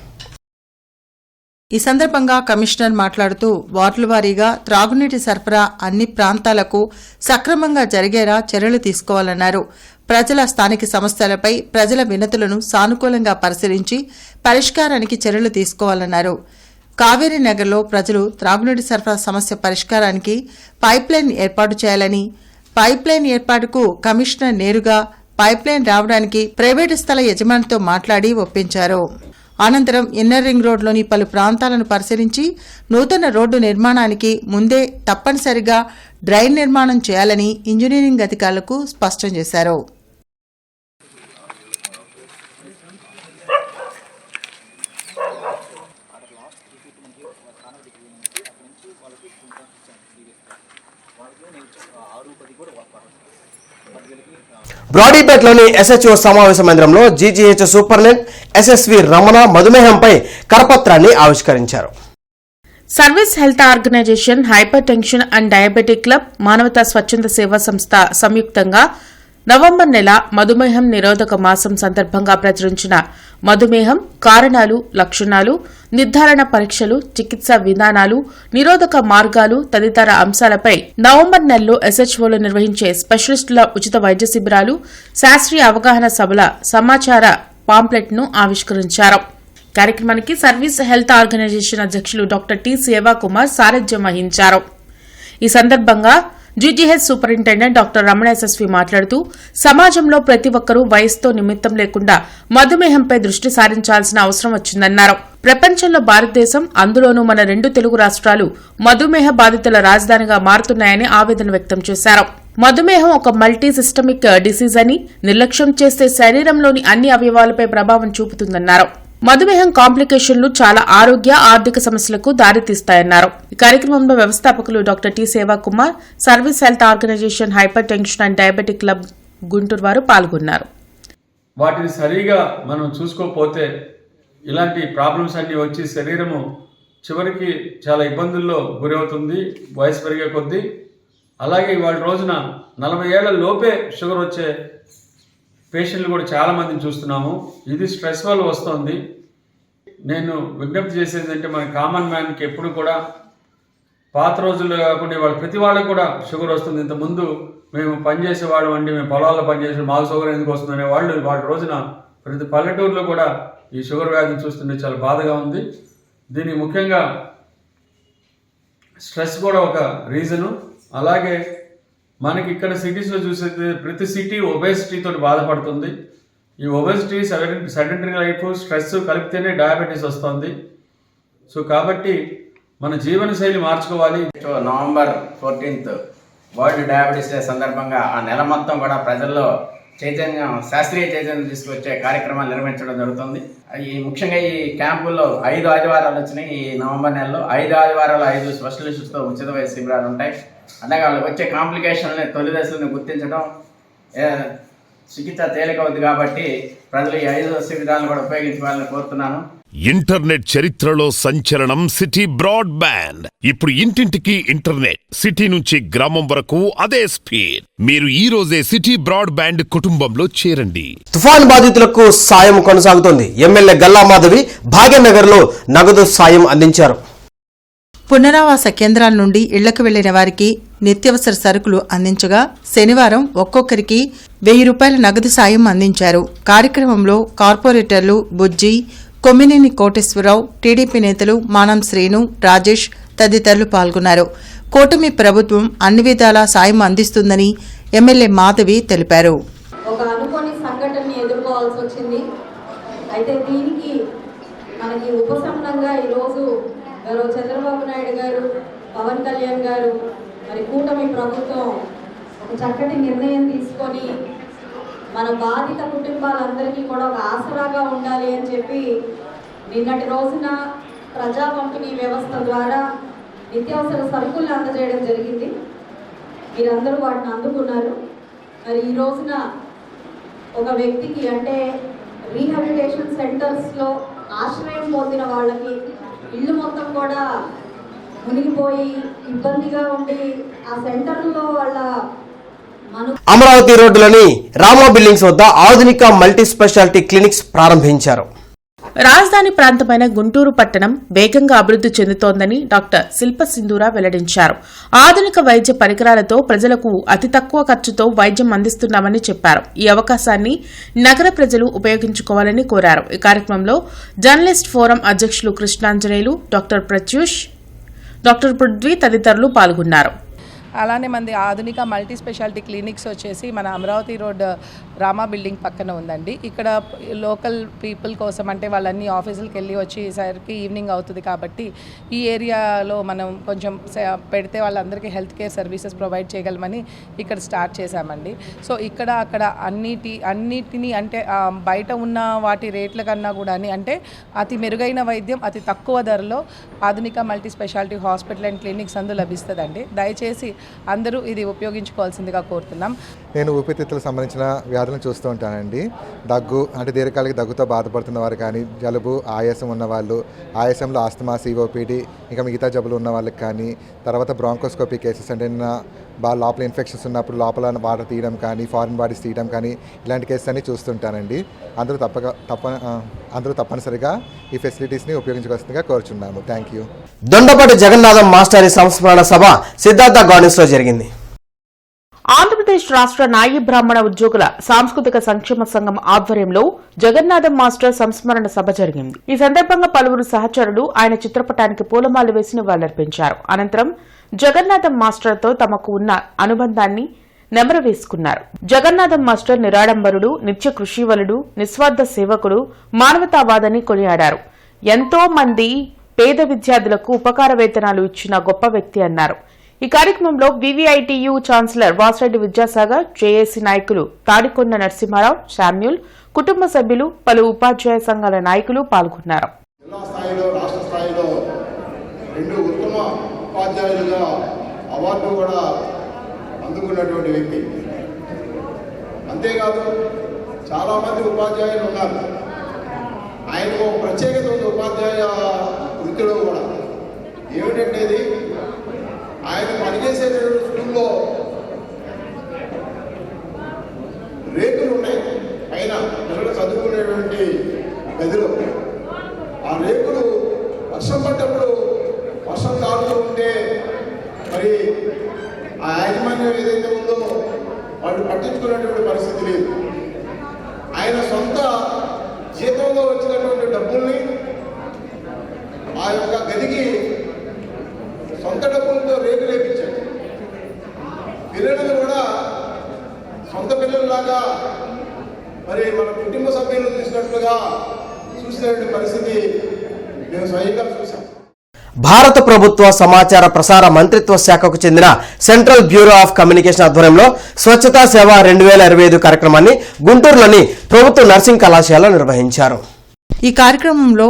ఈ సందర్భంగా కమిషనర్ మాట్లాడుతూ వార్డుల వారీగా త్రాగునీటి సరఫరా అన్ని ప్రాంతాలకు సక్రమంగా జరిగేలా చర్యలు తీసుకోవాలన్నారు. ప్రజల స్థానిక సమస్యలపై ప్రజల వినతులను సానుకూలంగా పరిశీలించి పరిష్కారానికి చర్యలు తీసుకోవాలన్నారు. కావేరీ నగర్లో ప్రజలు త్రాగునీటి సరఫరా సమస్య పరిష్కారానికి పైప్లైన్ ఏర్పాటు చేయాలని, పైప్లైన్ ఏర్పాటుకు కమిషనర్ నేరుగా పైప్లైన్ రావడానికి ప్రైవేటు స్థల యజమానితో మాట్లాడి ఒప్పించారు. అనంతరం ఇన్నర్ రింగ్ రోడ్లోని పలు ప్రాంతాలను పరిశీలించి నూతన రోడ్డు నిర్మాణానికి ముందే తప్పనిసరిగా డ్రైన్ నిర్మాణం చేయాలని ఇంజనీరింగ్ అధికారులకు స్పష్టం చేశారు. బ్రాడీపేటలోని ఎస్హెచ్ఓ సమావేశ మందిరంలో జీజీహెచ్ సూపరింటెండెంట్ ఎస్ఎస్వి రమణ మధుమేహంపై కరపత్రాన్ని ఆవిష్కరించారు. Service health organisation, hypertension and diabetic club, మానవతా స్వచ్ఛంద సేవా సంస్థ సంయుక్తంగా నవంబర్ నెల మధుమేహం నిరోధక మాసం సందర్భంగా ప్రచురించిన మధుమేహం కారణాలు, లక్షణాలు, నిర్ధారణ పరీక్షలు, చికిత్సా విధానాలు, నిరోధక మార్గాలు తదితర అంశాలపై నవంబర్ నెలలో ఎస్హెచ్ఓలో నిర్వహించే స్పెషలిస్టుల ఉచిత వైద్య శిబిరాలు, శాస్త్రీయ అవగాహన సభల సమాచార పాంప్లెట్ ను ఆవిష్కరించారు. కార్యక్రమానికి సర్వీస్ హెల్త్ ఆర్గనైజేషన్ అధ్యక్షులు డాక్టర్ టి సేవాకుమార్ సారథ్యం వహించారు. ఈ సందర్భంగా GGH superintendent doctor Ramana SSV మాట్లాడుతూ సమాజంలో ప్రతి ఒక్కరూ వయసుతో నిమిత్తం లేకుండా మధుమేహంపై దృష్టి సారించాల్సిన అవసరం వచ్చిందన్నారు. ప్రపంచంలో భారతదేశం, అందులోనూ మన 2 తెలుగు రాష్ట్రాలు మధుమేహ బాధితుల రాజధానిగా మారుతున్నాయని ఆవేదన వ్యక్తం చేశారు. మధుమేహం ఒక మల్టీ సిస్టమిక్ డిసీజ్ అని, నిర్లక్ష్యం చేస్తే శరీరంలోని అన్ని అవయవాలపై ప్రభావం చూపుతుందన్నారు. మధుమేహం కాంప్లికేషన్లు చాలా ఆరోగ్య, ఆర్థిక సమస్యలకు దారితీస్తాయన్నారు. ఈ కార్యక్రమంలో వ్యవస్థాపకులు doctor T Sevakumar, service health organisation, hypertension and diabetic club Guntur వారు పాల్గొన్నారు. వాటిని సరిగా మనం చూసుకోకపోతే ఇలాంటి ప్రాబ్లమ్స్ అన్నీ వచ్చి శరీరము చివరికి చాలా ఇబ్బందుల్లో గురవుతుంది వయసు పెరిగే కొద్దీ. అలాగే ఇవాళ రోజున 40 ఏళ్ల లోపే షుగర్ వచ్చే పేషెంట్లు కూడా చాలామందిని చూస్తున్నాము. ఇది స్ట్రెస్ వల్ల వస్తుంది. నేను విజ్ఞప్తి చేసేది అంటే మన కామన్ మ్యాన్కి ఎప్పుడు కూడా పాత రోజుల్లో కాకుండా వాళ్ళ ప్రతి వాళ్ళకి కూడా షుగర్ వస్తుంది. ఇంతకుముందు మేము పనిచేసేవాళ్ళం అండి, మేము పొలాల్లో పనిచేసే మాకు షుగర్ ఎందుకు వస్తుందనే వాళ్ళు వాళ్ళ రోజున ప్రతి పల్లెటూరులో కూడా ఈ షుగర్ వ్యాధిని చూస్తుంటే చాలా బాధగా ఉంది. దీనికి ముఖ్యంగా స్ట్రెస్ కూడా ఒక రీజను. అలాగే మనకి ఇక్కడ సిటీస్లో చూసే ప్రతి సిటీ ఒబేసిటీతో బాధపడుతుంది. ఈ ఒబేసిటీ, సెడెంటరీ లైఫ్, స్ట్రెస్ కలిపితేనే డయాబెటీస్ వస్తుంది. సో కాబట్టి మన జీవనశైలి మార్చుకోవాలి. November 14th world diabetes day సందర్భంగా ఆ నెల మొత్తం కూడా ప్రజల్లో శాస్త్రీయ చైతన్యం తీసుకొచ్చే కార్యక్రమాలు నిర్వహించడం జరుగుతుంది. ఈ ముఖ్యంగా ఈ క్యాంపుల్లో 5 ఆదివారాలు వచ్చినాయి. ఈ నవంబర్ నెలలో 5 ఆదివారాలు 5 స్పెషలిస్టులతో ఉచిత వైద్య శిబిరాలు ఉంటాయి. అలాగే వాళ్ళకి వచ్చే కాంప్లికేషన్ని తొలి దశలను గుర్తించడం, చికిత్స తేలికవుద్ది కాబట్టి ప్రజలు ఈ 5 శిబిరాలను కూడా ఉపయోగించాలని కోరుతున్నాను. ఇంటర్నెట్ చరిత్రలో సంచలనం సిటీ బ్రాడ్బ్యాండ్. ఇప్పుడు ఇంటింటికి ఇంటర్నెట్, సిటీ నుంచి గ్రామం వరకు అదే స్పీడ్. మీరు ఈ రోజే సిటీ బ్రాడ్బ్యాండ్ కుటుంబంలో చేరండి. తుఫాన్ బాధితులకు సాయం కొనసాగుతోంది. ఎమ్మెల్యే గల్లా మాధవి భాగ్యనగర్ లో నగదు సాయం అందించారు. పునరావాస కేంద్రాల నుండి ఇళ్లకు వెళ్లిన వారికి నిత్యావసర సరుకులు అందించగా శనివారం ఒక్కొక్కరికి 1000 రూపాయల నగదు సాయం అందించారు. కార్యక్రమంలో కార్పొరేటర్లు బుజ్జి, కొమ్మినేని కోటేశ్వరరావు, టీడీపీ నేతలు మానం శ్రీను, రాజేష్ తదితరులు పాల్గొన్నారు. కూటమి ప్రభుత్వం అన్ని విధాలా సాయం అందిస్తుందని ఎమ్మెల్యే మాధవి తెలిపారు. ఒక అనుకోని సంఘటనని ఎదుర్కోవాల్సి వచ్చింది. అయితే దీనికి మనకి ఉపశమనంగా ఈరోజు చంద్రబాబు నాయుడు గారు, పవన్ కళ్యాణ్ గారు, మరి కూటమి ప్రభుత్వం ఒక చక్కటి నిర్ణయం తీసుకొని మన బాధిత కుటుంబాలందరికీ కూడా ఒక ఆసరాగా ఉండాలి అని చెప్పి నిన్నటి రోజున ప్రజా పంపిణీ వ్యవస్థ ద్వారా నిత్యావసర సరుకులను అందజేయడం జరిగింది. మీరందరూ వాటిని అందుకున్నారు. మరి ఈ రోజున ఒక వ్యక్తికి అంటే రీహాబిలిటేషన్ సెంటర్స్లో ఆశ్రయం పొందిన వాళ్ళకి ఇల్లు మొత్తం కూడా మునిగిపోయి ఇబ్బందిగా ఉండి ఆ సెంటర్లో వాళ్ళ అమరావతి రోడ్డులోని రామా బిల్డింగ్స్ వద్ద ఆధునిక మల్టీ స్పెషాలిటీ క్లినిక్స్ ప్రారంభించారు. రాజధాని ప్రాంతమైన గుంటూరు పట్టణం వేగంగా అభివృద్ది చెందుతోందని డాక్టర్ శిల్ప సింధూరా వెల్లడించారు. ఆధునిక వైద్య పరికరాలతో ప్రజలకు అతి తక్కువ ఖర్చుతో వైద్యం అందిస్తున్నామని చెప్పారు. ఈ అవకాశాన్ని నగర ప్రజలు ఉపయోగించుకోవాలని కోరారు. ఈ కార్యక్రమంలో జర్నలిస్ట్ ఫోరం అధ్యక్షులు కృష్ణాంజనేయులు, డాక్టర్ ప్రత్యూష్, డాక్టర్ పృథ్వీ తదితరులు పాల్గొన్నారు. అలానే మనది ఆధునిక మల్టీ స్పెషాలిటీ క్లినిక్స్ వచ్చేసి మన అమరావతి రోడ్ రామా బిల్డింగ్ పక్కన ఉందండి. ఇక్కడ లోకల్ పీపుల్ కోసం అంటే వాళ్ళన్నీ ఆఫీసులకు వెళ్ళి వచ్చేసరికి ఈవినింగ్ అవుతుంది కాబట్టి ఈ ఏరియాలో మనం కొంచెం పెడితే వాళ్ళందరికీ హెల్త్ కేర్ సర్వీసెస్ ప్రొవైడ్ చేయగలమని ఇక్కడ స్టార్ట్ చేశామండి. సో ఇక్కడ అక్కడ అన్నిటినీ అంటే బయట ఉన్న వాటి రేట్ల కన్నా కూడా అంటే అతి మెరుగైన వైద్యం అతి తక్కువ ధరలో ఆధునిక multi speciality hospital and clinics అందు లభిస్తుందండి. దయచేసి అందరూ ఇది ఉపయోగించుకోవాల్సిందిగా కోరుతున్నాం. నేను ఊపిరితిత్తులకు సంబంధించిన వ్యాధులను చూస్తూ ఉంటానండి. దగ్గు అంటే దీర్ఘకాలిక దగ్గుతో బాధపడుతున్న వారు కానీ, జలుబు ఆయాసం ఉన్నవాళ్ళు, ఆయాసంలో ఆస్తమా, సిఓపిడి ఇంకా మిగతా జబ్బులు ఉన్న వాళ్ళకి కానీ, తర్వాత బ్రాంకోస్కోపీ కేసెస్ అంటే లోపల ఇన్ఫెక్షన్స్ ఉన్నప్పుడు లోపల వాటర్ తీయడం కానీ, ఫారిన్ బాడీస్ తీయడం కానీ ఇలాంటి కేసెస్ అన్ని చూస్తుంటానండి. అందరూ తప్పనిసరిగా ఈ ఫెసిలిటీస్ని ఉపయోగించుకోవాల్సిందిగా కోరుచున్నాము. Thank you. దొండపాటి జగన్నాథం మాస్టారి సంస్మరణ సభ సిద్ధార్థ గార్డెన్స్ లో జరిగింది. ఆంధ్రప్రదేశ్ రాష్ట్ర నాయి బ్రాహ్మణ ఉద్యోగుల సాంస్కృతిక సంక్షేమ సంఘం ఆధ్వర్యంలో జగన్నాథం మాస్టర్ సంస్మరణ సభ జరిగింది. ఈ సందర్భంగా పలువురు సహచరులు ఆయన చిత్రపటానికి పూలమాల వేసి నివాళులర్పించారు. అనంతరం జగన్నాథం మాస్టర్తో తమకు ఉన్న అనుబంధాన్ని నెమరు వేసుకున్నారు. జగన్నాథం మాస్టర్ నిరాడంబరుడు, నిత్య కృషివలుడు, నిస్వార్థ సేవకుడు, మానవతావాదని కొనియాడారు. ఎంతో మంది పేద విద్యార్థులకు ఉపకార వేతనాలు ఇచ్చిన గొప్ప వ్యక్తి అన్నారు. ఈ కార్యక్రమంలో వివిఐటియు ఛాన్సలర్ వాసిరెడ్డి విద్యాసాగర్, జేఏసీ నాయకులు తాడికొండ నరసింహారావు, శామ్యూల్, కుటుంబ సభ్యులు, పలు ఉపాధ్యాయ సంఘాల నాయకులు పాల్గొన్నారు. జిల్లా స్థాయిలో, రాష్ట్ర స్థాయిలో 2 ఉత్తమ ఉపాధ్యాయులుగా అవార్డు కూడా అందుకున్నటువంటి వ్యక్తి. అంతేకాదు చాలామంది ఉపాధ్యాయులు ఉన్నారు. ఆయనకు ఒక ప్రత్యేకత ఉంది ఉపాధ్యాయ వృత్తిలో కూడా. ఏమిటంటే ఆయన పనిచేసే స్కూల్లో రేకులు ఉన్నాయి పైన పిల్లలు చదువుకునేటువంటి గదిలో. ఆ రేకులు వర్షం పడ్డప్పుడు వర్షం తాగుతూ ఉంటే మరి ఆ యాజమాన్యం ఏదైతే ఉందో వాళ్ళు పట్టించుకునేటువంటి పరిస్థితి లేదు. ఆయన సొంత జీతంలో వచ్చినటువంటి మరి మన కుటుంబ సభ్యులు చూసినట్లుగా చూసినటువంటి పరిస్థితి మేము స్వయంగా చూసాం. భారత ప్రభుత్వ సమాచార ప్రసార మంత్రిత్వ శాఖకు చెందిన సెంట్రల్ బ్యూరో ఆఫ్ కమ్యూనికేషన్ ఆధ్వర్యంలో స్వచ్ఛతా సేవ 2025 కార్యక్రమాన్ని గుంటూరులోని ప్రభుత్వ నర్సింగ్ కళాశాలలో నిర్వహించారు. ఈ కార్యక్రమంలో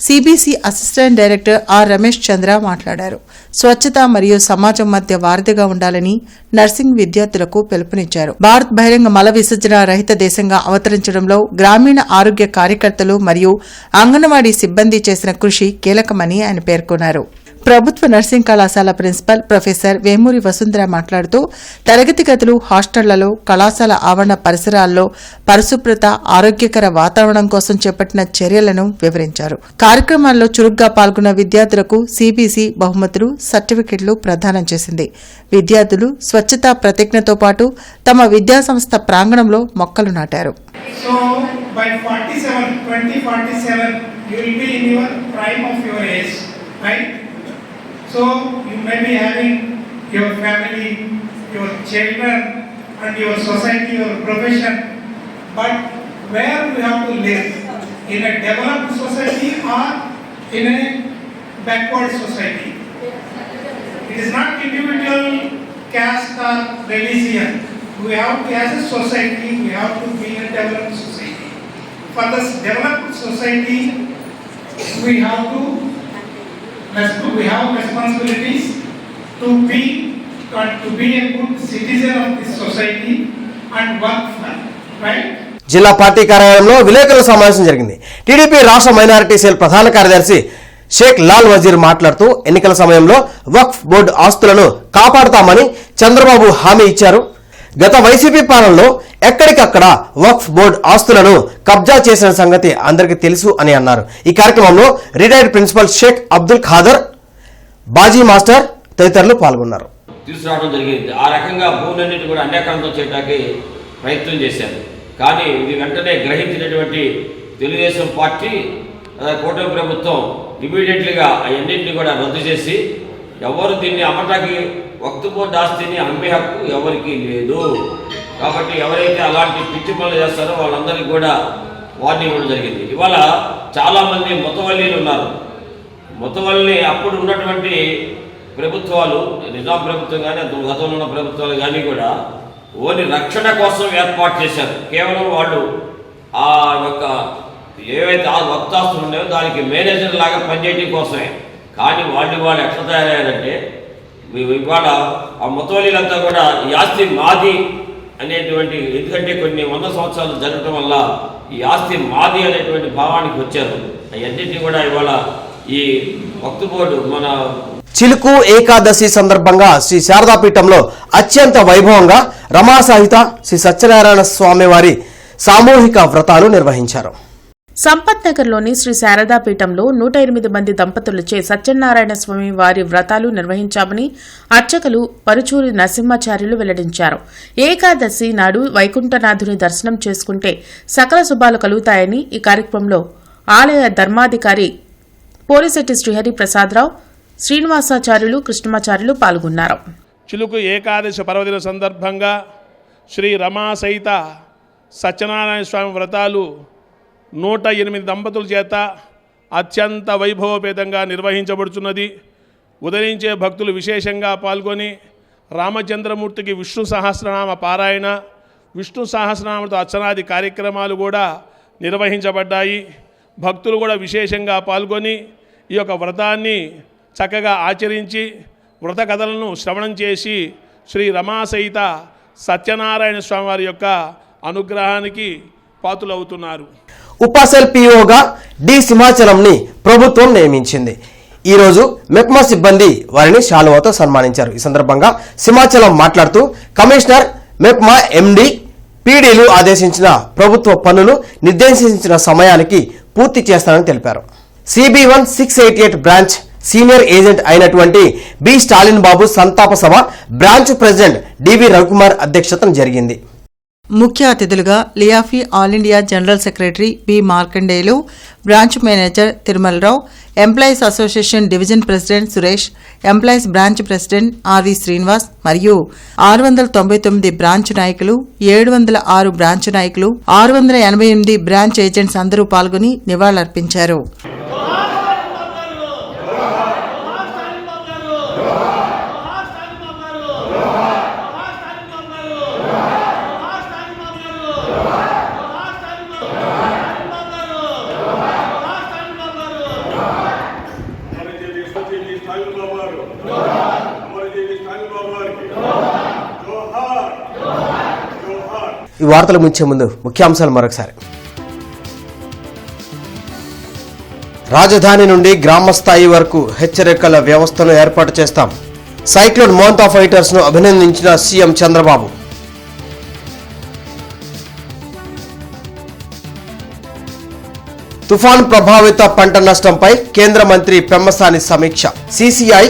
CBC assistant director R Ramesh Chandra మాట్లాడారు. స్వచ్ఛత మరియు సమాజం మధ్య వారధిగా ఉండాలని నర్సింగ్ విద్యార్థులకు పిలుపునిచ్చారు. భారత్ బహిరంగ మల విసర్జన రహిత దేశంగా అవతరించడంలో గ్రామీణ ఆరోగ్య కార్యకర్తలు మరియు అంగన్వాడీ సిబ్బంది చేసిన కృషి కీలకమని ఆయన పేర్కొన్నారు. ప్రభుత్వ నర్సింగ్ కళాశాల ప్రిన్సిపల్ ప్రొఫెసర్ వేమూరి వసుంధర మాట్లాడుతూ తరగతి గదులు, హాస్టళ్లలో, కళాశాల ఆవరణ పరిసరాల్లో పరిశుభ్రత, ఆరోగ్యకర వాతావరణం కోసం చేపట్టిన చర్యలను వివరించారు. కార్యక్రమాల్లో చురుగ్గా పాల్గొన్న విద్యార్థులకు సిబిసి బహుమతులు, సర్టిఫికెట్లు ప్రదానం చేసింది. విద్యార్థులు స్వచ్ఛతా ప్రతిజ్ఞతో పాటు తమ విద్యాసంస్థ ప్రాంగణంలో మొక్కలు నాటారు. So you may be having your family, your children and your society, your profession, but where you have to live, in a developed society or in a backward society. It is not individual caste or religion. We have to, as a society, we have to be a developed society. For this developed society, we have responsibilities to be a good citizen of this society and work for, right? జిల్లా party కార్యాలయంలో విలేకరుల సమావేశం జరిగింది. TDP రాష్ట్ర minority cell ప్రధాన కార్యదర్శి షేక్ లాల్ వజీర్ మాట్లాడుతూ ఎన్నికల సమయంలో వక్ఫ్ బోర్డు ఆస్తులను కాపాడుతామని చంద్రబాబు హామీ ఇచ్చారు. గత వైసీపీ పాలనలో ఎక్కడికక్కడ వక్ఫ్ బోర్డు ఆస్తులను కబ్జా చేసిన సంగతి అందరికీ తెలుసు అని అన్నారు. ఈ కార్యక్రమంలో retired principal Sheikh Abdul Khader, Baji master తదితరులు పాల్గొన్నారు. తీసుకురావడం జరిగింది. ఆ రకంగా భూములన్నింటి కూడా అన్యాక్రాంతం చేయడానికి ప్రయత్నం చేశారు. కానీ ఇది వెంటనే గ్రహించినటువంటి తెలుగుదేశం పార్టీ, కూటమి ప్రభుత్వం ఇమీడియట్లీగా అవన్నింటినీ కూడా రద్దు చేసి ఎవరు దీన్ని అమ్మటానికి వక్ఫ్ బోర్డు ఆస్తిని అమ్మే హక్కు ఎవరికీ లేదు. కాబట్టి ఎవరైతే అలాంటి పిచ్చి పనులు చేస్తారో వాళ్ళందరికీ కూడా వార్నింగ్ ఇవ్వడం జరిగింది. ఇవాళ చాలామంది మొత్తవల్లీలు ఉన్నారు. మొత్తవల్లి అప్పుడు ఉన్నటువంటి ప్రభుత్వాలు, నిజాం ప్రభుత్వం కానీ గతంలో ఉన్న ప్రభుత్వాలు కానీ కూడా ఓన్లీ రక్షణ కోసం ఏర్పాటు చేశారు. కేవలం వాళ్ళు ఆ యొక్క ఏవైతే వక్తాస్తులు ఉన్నాయో దానికి మేనేజర్ లాగా పనిచేయడం కోసమే. కానీ వాళ్ళు ఎట్లా తయారయ్యారంటే ఇవాళ ఆ మొత్తవల్లీలంతా కూడా ఈ ఆస్తి మాది అనేటువంటి, ఎందుకంటే కొన్ని 100 సంవత్సరాలు జరగడం వల్ల ఈ ఆస్తి మాది అనేటువంటి భావానికి వచ్చారు. అవన్నింటినీ కూడా ఇవాళ ఈ వక్ఫ్ బోర్డు మన చిలుకు ఏకాదశి సందర్భంగా శ్రీ శారదాపీఠంలో అత్యంత వైభవంగా రమాసహిత శ్రీ సత్యనారాయణ స్వామి వారి సామూహిక వ్రతాలు నిర్వహించారు. సంపత్ నగర్లోని శ్రీ శారదాపీఠంలో 108 మంది దంపతులచే సత్యనారాయణ స్వామి వారి వ్రతాలు నిర్వహించామని అర్చకులు పరుచూరి నరసింహాచార్యులు వెల్లడించారు. ఏకాదశి నాడు వైకుంఠనాథుని దర్శనం చేసుకుంటే సకల శుభాలు కలుగుతాయని ఈ కార్యక్రమంలో ఆలయ ధర్మాధికారి పోలిశెట్టి శ్రీహరి ప్రసాదరావు, శ్రీనివాసాచార్యులు, కృష్ణమాచార్యులు పాల్గొన్నారు. చిలుకు ఏకాదశి పర్వదిన సందర్భంగా శ్రీ రమాసహిత సత్యనారాయణ స్వామి వ్రతాలు 108 దంపతుల చేత అత్యంత వైభవపేతంగా నిర్వహించబడుతున్నది. ఉదయించే భక్తులు విశేషంగా పాల్గొని రామచంద్రమూర్తికి విష్ణు సహస్రనామ పారాయణ, విష్ణు సహస్రనామతో అర్చనాది కార్యక్రమాలు కూడా నిర్వహించబడ్డాయి. భక్తులు కూడా విశేషంగా పాల్గొని ఈ యొక్క వ్రతాన్ని చక్కగా ఆచరించి వ్రత కథలను శ్రవణం చేసి శ్రీ రమాసహిత సత్యనారాయణ స్వామి వారి యొక్క అనుగ్రహానికి పాత్రులవుతున్నారు. ఉపాసెల్ పిఓగా డి సింహాచలంని ప్రభుత్వం నియమించింది. ఈరోజు మెప్మా సిబ్బంది వారిని శాలువాతో సన్మానించారు. ఈ సందర్భంగా సింహాచలం మాట్లాడుతూ కమిషనర్, మెప్మా ఎండి, పీడీలు ఆదేశించిన ప్రభుత్వ పనులు నిర్దేశించిన సమయానికి పూర్తి చేస్తానని తెలిపారు. CB1 688 బ్రాంచ్ సీనియర్ ఏజెంట్ అయినటువంటి బి స్టాలిన్ బాబు సంతాప సభ బ్రాంచ్ ప్రెసిడెంట్ డివి రవికుమార్ అధ్యక్షతన జరిగింది. ముఖ్య అతిథులుగా LIAFI all India general secretary B Markandeyulu, branch manager Tirumalarao, employees association division president Suresh, employees branch president RV Srinivas మరియు 699 బ్రాంచ్ నాయకులు, 706 బ్రాంచ్ నాయకులు, 688 బ్రాంచ్ ఏజెంట్స్ అందరూ పాల్గొని నివాళులర్పించారు. ఈ వార్తలు ముంచే ముందు ముఖ్యాంశాలు మరొకసారి. రాజధాని నుండి గ్రామ స్థాయి వరకు హెచ్చరికల వ్యవస్థను ఏర్పాటు చేస్తాం. సైక్లోన్ మోంతా ఫైటర్స్ ను అభినందించిన సీఎం చంద్రబాబు. తుఫాన్ ప్రభావిత పంట నష్టంపై కేంద్ర మంత్రి పెమ్మసాని సమీక్ష. సీసీఐ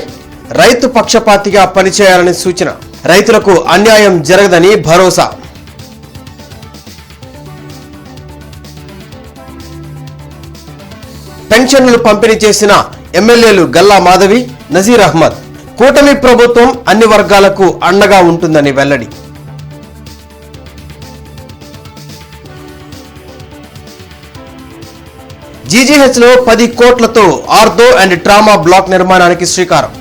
రైతు పక్షపాతిగా పనిచేయాలని సూచన. రైతులకు అన్యాయం జరగదని భరోసా. పెన్షన్లు పంపిణీ చేసిన ఎమ్మెల్యేలు గల్లా మాధవి, నజీర్ అహ్మద్. కూటమి ప్రభుత్వం అన్ని వర్గాలకు అండగా ఉంటుందని వెల్లడి. జీజీహెచ్ లో 10 కోట్లతో ఆర్థో అండ్ ట్రామా బ్లాక్ నిర్మాణానికి శ్రీకారం.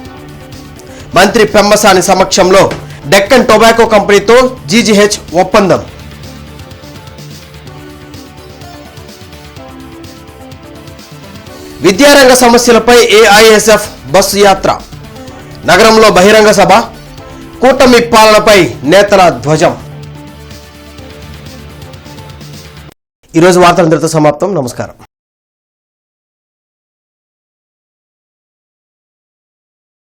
మంత్రి పెమ్మసాని సమక్షంలో డెక్కన్ టొబాకో కంపెనీతో జీజీహెచ్ ఒప్పందం. విద్యారంగ సమస్యలపై ఏఐఎస్ఎఫ్ బస్సు యాత్ర. నగరంలో బహిరంగ సభ. కూటమి పాలనపై నేతల ధ్వజం. ఈరోజు వార్తలందరితో సమాప్తం. నమస్కారం.